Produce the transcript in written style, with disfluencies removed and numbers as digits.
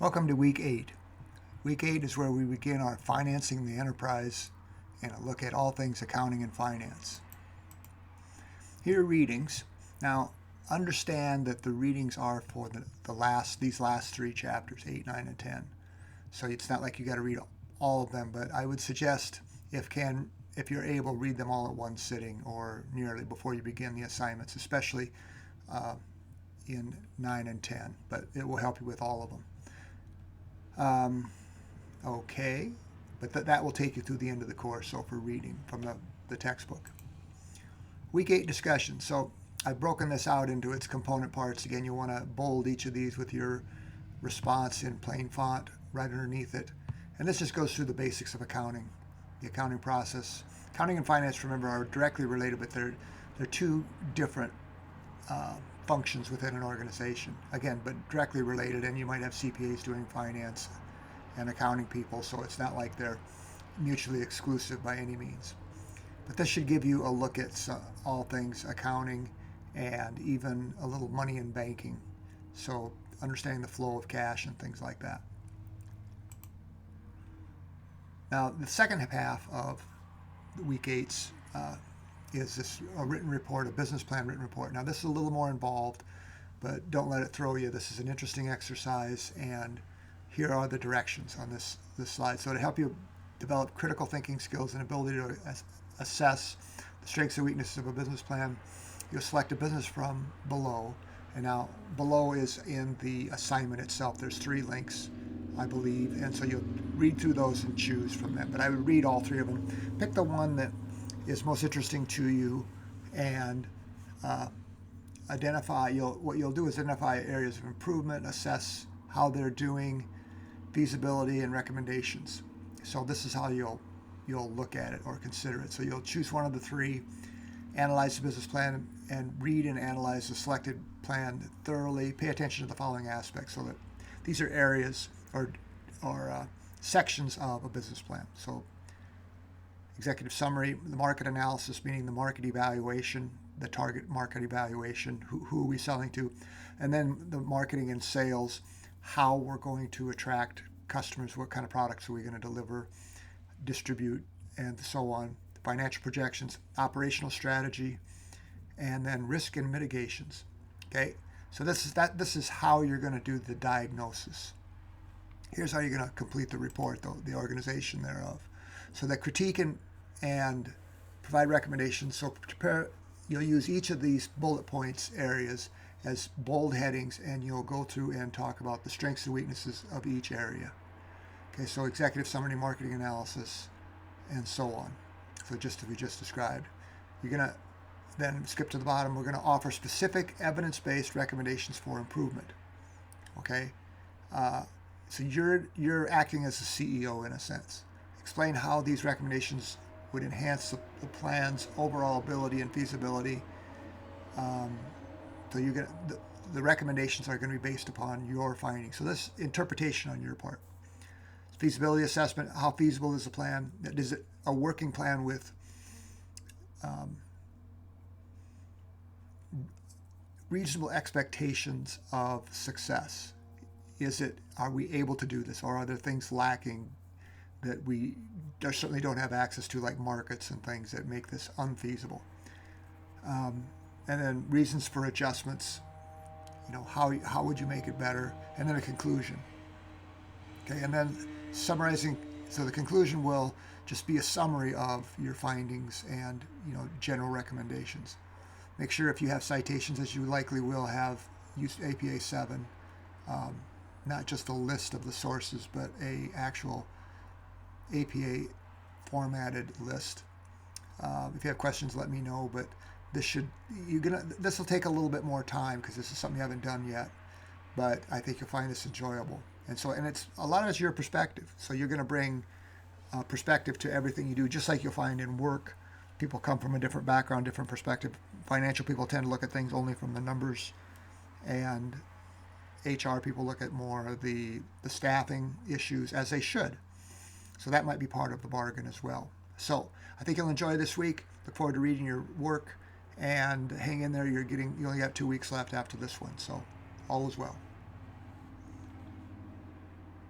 Welcome to Week 8. Week 8 is where we begin our Financing the Enterprise and a look at all things accounting and finance. Here are readings. Now, understand that the readings are for these last three chapters, 8, 9, and 10. So it's not like you got to read all of them, but I would suggest, if you're able, read them all at one sitting or nearly before you begin the assignments, especially in 9 and 10, but it will help you with all of them. Okay, but that will take you through the end of the course, so for reading from the textbook. Week 8 discussion. So I've broken this out into its component parts. Again, you want to bold each of these with your response in plain font right underneath it. And this just goes through the basics of accounting, the accounting process. Accounting and finance, remember, are directly related, but they're two different functions within an organization. Again, but directly related, and you might have CPAs doing finance and accounting people, so it's not like they're mutually exclusive by any means. But this should give you a look at all things accounting and even a little money in banking, so understanding the flow of cash and things like that. Now, the second half of Week 8's is this a written report, a business plan written report. Now, this is a little more involved, but don't let it throw you. This is an interesting exercise, and here are the directions on this slide. So to help you develop critical thinking skills and ability to assess the strengths and weaknesses of a business plan, you'll select a business from below. And now below is in the assignment itself. There's 3 links, I believe, and so you'll read through those and choose from them. But I would read all 3 of them. Pick the one that is most interesting to you and identify. What you'll do is identify areas of improvement, assess how they're doing, feasibility, and recommendations. So this is how you'll look at it or consider it. So you'll choose one of the 3, analyze the business plan, and read and analyze the selected plan thoroughly. Pay attention to the following aspects, so that these are areas or sections of a business plan. So executive summary, the market analysis, meaning the market evaluation, the target market evaluation, who are we selling to, and then the marketing and sales, how we're going to attract customers, what kind of products are we going to deliver, distribute, and so on. Financial projections, operational strategy, and then risk and mitigations. Okay, so this is how you're going to do the diagnosis. Here's how you're going to complete the report, though, the organization thereof. So the critique and provide recommendations. So you'll use each of these bullet points areas as bold headings, and you'll go through and talk about the strengths and weaknesses of each area. Okay, so executive summary, marketing analysis, and so on. So just as we just described. You're going to then skip to the bottom. We're going to offer specific evidence-based recommendations for improvement. Okay, so you're acting as a CEO in a sense. Explain how these recommendations would enhance the plan's overall ability and feasibility. So the recommendations are going to be based upon your findings. So this interpretation on your part. Feasibility assessment, how feasible is the plan? Is it a working plan with reasonable expectations of success? Are we able to do this, or are there things lacking that we certainly don't have access to, like markets and things that make this unfeasible? And then reasons for adjustments. How would you make it better? And then a conclusion. Okay, and then summarizing. So the conclusion will just be a summary of your findings and general recommendations. Make sure, if you have citations, as you likely will have, use MBA500. Not just a list of the sources, but a actual APA formatted list. If you have questions, let me know. But this will take a little bit more time because this is something you haven't done yet. But I think you'll find this enjoyable. And it's a lot of it's your perspective. So you're going to bring perspective to everything you do, just like you'll find in work. People come from a different background, different perspective. Financial people tend to look at things only from the numbers, and HR people look at more of the staffing issues, as they should. So that might be part of the bargain as well. So I think you'll enjoy this week. Look forward to reading your work, and hang in there. You only got 2 weeks left after this one. So all is well.